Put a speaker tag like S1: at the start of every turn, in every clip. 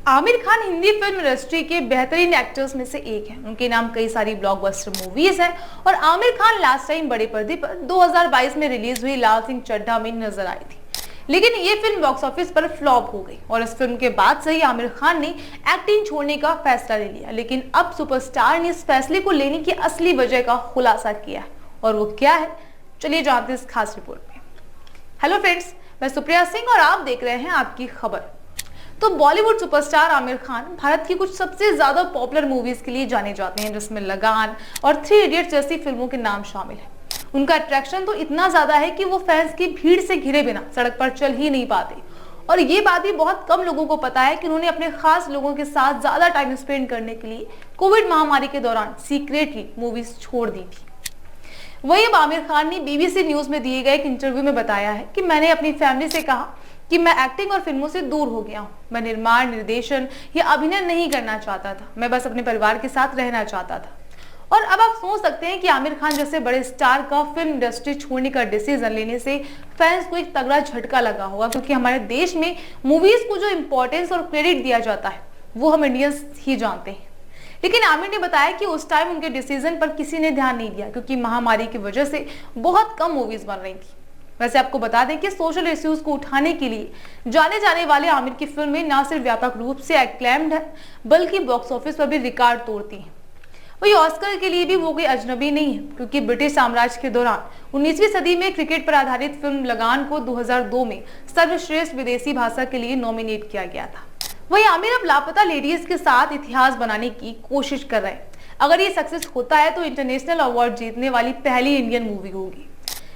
S1: Aamir Khan Hindi film industry के बेहतरीन actors में से एक हैं। उनके नाम कई सारी ब्लॉकबस्टर मूवीज हैं और आमिर खान लास्ट टाइम बड़े पर्दे पर 2022 में रिलीज हुई लाल सिंह चड्ढा में नजर आई थी, लेकिन ये फिल्म बॉक्स ऑफिस पर फ्लॉप हो गई और इस फिल्म के बाद से ही आमिर खान ने एक्टिंग छोड़ने का फैसला ले लिया। लेकिन अब सुपरस्टार ने इस फैसले को लेने की असली वजह का खुलासा किया है और वो क्या है, चलिए जानते हैं इस खास रिपोर्ट में। हेलो फ्रेंड्स, मैं सुप्रिया सिंह और आप देख रहे हैं आपकी खबर। तो बॉलीवुड सुपरस्टार आमिर खान भारत की कुछ सबसे ज्यादा पॉपुलर मूवीज के लिए जाने जाते हैं, जिसमें लगान और 3 इडियट्स जैसी फिल्मों के नाम शामिल हैं। उनका अट्रैक्शन तो इतना ज्यादा है कि वो फैंस की भीड़ से घिरे बिना सड़क पर चल ही नहीं पाते। और ये बात भी बहुत कम लोगों को पता है कि उन्होंने अपने खास लोगों के साथ ज्यादा टाइम स्पेंड करने के लिए कोविड महामारी के दौरान सीक्रेटली मूवीज छोड़ दी थी। वही अब आमिर खान ने बीबीसी न्यूज में दिए गए एक इंटरव्यू में बताया है कि मैंने अपनी फैमिली से कहा कि मैं एक्टिंग और फिल्मों से दूर हो गया हूँ। मैं निर्माण, निर्देशन या अभिनय नहीं करना चाहता था। मैं बस अपने परिवार के साथ रहना चाहता था। और अब आप सोच सकते हैं कि आमिर खान जैसे बड़े स्टार का फिल्म इंडस्ट्री छोड़ने का डिसीजन लेने से फैंस को एक तगड़ा झटका लगा होगा, क्योंकि हमारे देश में मूवीज को जो इंपॉर्टेंस और क्रेडिट दिया जाता है वो हम इंडियंस ही जानते हैं। लेकिन आमिर ने बताया कि उस टाइम उनके डिसीजन पर किसी ने ध्यान नहीं दिया, क्योंकि महामारी की वजह से बहुत कम मूवीज बन रही थी। वैसे आपको बता दें कि सोशल इश्यूज को उठाने के लिए जाने जाने वाले आमिर की फिल्में न सिर्फ व्यापक रूप से एक्लेम्ड है, बल्कि बॉक्स ऑफिस पर भी रिकॉर्ड तोड़ती हैं। वही ऑस्कर के लिए भी वो कोई अजनबी नहीं है, क्योंकि ब्रिटिश साम्राज्य के दौरान 19वीं सदी में क्रिकेट पर आधारित फिल्म लगान को 2002 में सर्वश्रेष्ठ विदेशी भाषा के लिए नॉमिनेट किया गया था। वही आमिर अब लापता लेडीज के साथ इतिहास बनाने की कोशिश कर रहे हैं। अगर ये सक्सेस होता है तो इंटरनेशनल अवार्ड जीतने वाली पहली इंडियन मूवी होगी,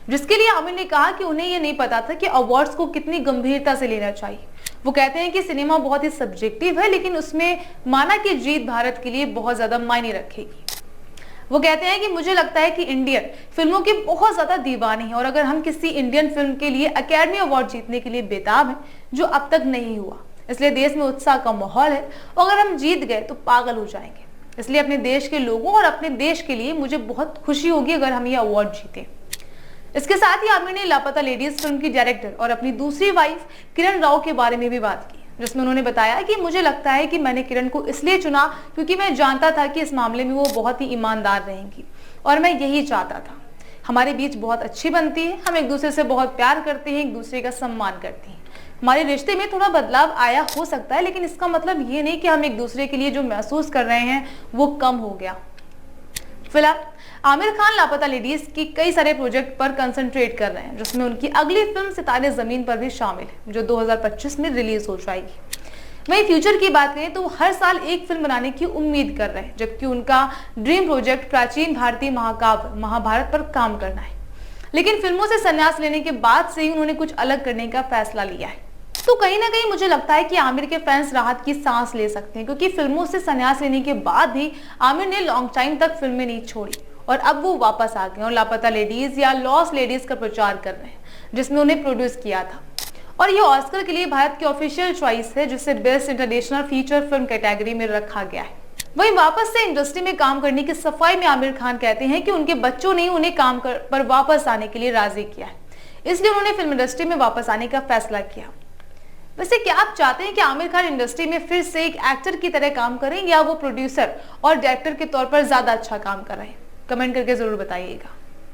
S1: जिसके लिए आमिर ने कहा कि उन्हें यह नहीं पता था कि अवार्ड्स को कितनी गंभीरता से लेना चाहिए। वो कहते हैं कि सिनेमा बहुत ही सब्जेक्टिव है, लेकिन उसमें माना कि जीत भारत के लिए बहुत ज्यादा मायने रखेगी। वो कहते हैं कि मुझे लगता है कि इंडियन फिल्मों के बहुत ज्यादा दीवाने हैं और अगर हम किसी इंडियन फिल्म के लिए अकेडमी अवार्ड जीतने के लिए बेताब हैं, जो अब तक नहीं हुआ। इसलिए देश में उत्साह का माहौल है और अगर हम जीत गए तो पागल हो जाएंगे। इसलिए अपने देश के लोगों और अपने देश के लिए मुझे बहुत खुशी होगी अगर हम ये अवार्ड जीते। इसके साथ ही आमिर ने लापता लेडीज फिल्म की डायरेक्टर और अपनी दूसरी वाइफ किरण राव के बारे में भी बात की, जिसमें उन्होंने बताया कि मुझे लगता है कि मैंने किरण को इसलिए चुना क्योंकि मैं जानता था कि इस मामले में वो बहुत ही ईमानदार रहेंगी और मैं यही चाहता था। हमारे बीच बहुत अच्छी बनती है, हम एक दूसरे से बहुत प्यार करते हैं, एक दूसरे का सम्मान करते हैं। हमारे रिश्ते में थोड़ा बदलाव आया हो सकता है, लेकिन इसका मतलब ये नहीं कि हम एक दूसरे के लिए जो महसूस कर रहे हैं वो कम हो गया। फिलहाल आमिर खान लापता लेडीज की कई सारे प्रोजेक्ट पर कंसंट्रेट कर रहे हैं, जिसमें उनकी अगली फिल्म सितारे जमीन पर भी शामिल है, जो 2025 में रिलीज हो जाएगी। वहीं फ्यूचर की बात करें तो वो हर साल एक फिल्म बनाने की उम्मीद कर रहे हैं, जबकि उनका ड्रीम प्रोजेक्ट प्राचीन भारतीय महाकाव्य महाभारत पर काम करना है। लेकिन फिल्मों से संन्यास लेने के बाद से ही उन्होंने कुछ अलग करने का फैसला लिया है। तो कहीं ना कहीं मुझे लगता है कि आमिर के फैंस राहत की सांस ले सकते हैं, क्योंकि फिल्मों से संन्यास लेने के बाद भी आमिर ने लॉन्ग टाइम तक फिल्में नहीं छोड़ी और अब वो वापस आ गए और लापता लेडीज या लॉस्ट लेडीज का प्रचार कर रहे हैं, जिसमें उन्हें प्रोड्यूस किया था। और ये ऑस्कर के लिए भारत की ऑफिशियल चॉइस है, जिसे best international feature film category में रखा गया है। वहीं वापस से इंडस्ट्री में काम करने की सफाई में आमिर खान कहते हैं कि उनके बच्चों ने उन्हें काम पर वापस आने के लिए राजी किया है, इसलिए उन्होंने फिल्म इंडस्ट्री में वापस आने का फैसला किया। वैसे क्या आप चाहते हैं कि आमिर खान इंडस्ट्री में फिर से एक एक्टर की तरह काम करें या वो प्रोड्यूसर और डायरेक्टर के तौर पर ज्यादा अच्छा काम कर रहे हैं? कमेंट करके जरूर बताइएगा।